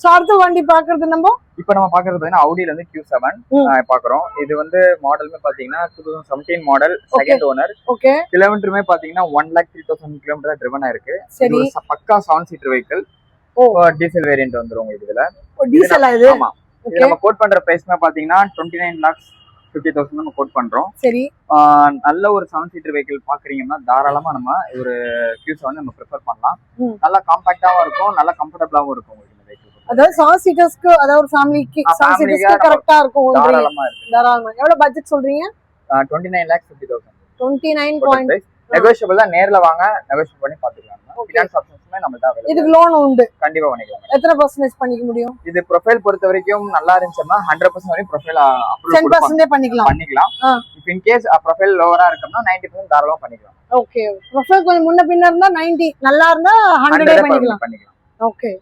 So அடுத்த வண்டி பாக்குறது நம்ம இப்போ நம்ம பாக்குறது பாத்தீங்கன்னா Audiல வந்து Q7 பாக்குறோம். இது வந்து மாடலுமே பாத்தீங்கன்னா 2017 மாடல், செகண்ட் ஓனர். ஓகே. கிலோமீட்டருமே பாத்தீங்கன்னா 1,03,000 கிலோமீட்டர் ட்ரிவன் ஆயிருக்கு. சரி. பக்கா 7 சீட்டர் வெஹிக்கிள். டீசல் வேரியன்ட் வந்துரும் உங்களுக்கு இதுல. டீசலா இது? ஆமா. இது நம்ம கோட் பண்ற பிரைஸ்மே பாத்தீங்கன்னா 29,50,000 நம்ம கோட் பண்றோம். சரி. நல்ல ஒரு 7 சீட்டர் வெஹிக்கிள் பாக்குறீங்கன்னா தாராளமா நம்ம ஒரு Q7 நம்ம ப்ரிஃபர் பண்ணலாம். நல்லா காம்பாக்டாவும் இருக்கும், நல்லா கம்ஃபர்ட்டபிளாவும் இருக்கும் உங்களுக்கு இந்த வெஹிக்கிள். அதாவது 7 சீட்டர்ஸ்க்கு, அதாவது ஒரு ஃபேமிலிக்கு 7 சீட்டர்ஸ்க்கு கரெக்ட்டா இருக்கும். தாராளமா இருக்கு. தாராளமா. எவ்வளவு பட்ஜெட் சொல்றீங்க? 29,50,000. 29. நெகோஷியபிள் தான். நேர்ல வாங்க, நெகோஷியபிள் பண்ணி பாத்துக்கலாம். ஃபினான்ஸ் ஆப்ஷன்ஸ்மே நம்மள்ட்ட அவைலபிள். இதுக்கு லோன் உண்டு? கண்டிப்பா பண்ணிக்கலாம். எத்தனை % பண்ணிக்க முடியும்? இது ப்ரொஃபைல் பொறுத்த வரைக்கும் நல்லா இருந்துச்சுன்னா 100% வரைக்கும் ப்ரொஃபைல் அப்ரூவ் 10% பண்ணிக்கலாம். இஃப் இன் கேஸ் ப்ரொஃபைல் லோவரா இருக்குன்னா 90% தாராளமா பண்ணிக்கலாம். ஓகே. ப்ரொஃபைல் கொஞ்சம் முன்ன பின்ன இருந்தா 90, நல்லா இருந்தா 100 பண்ணிக்கலாம். பண்ணிக்கலாம். ஓகே.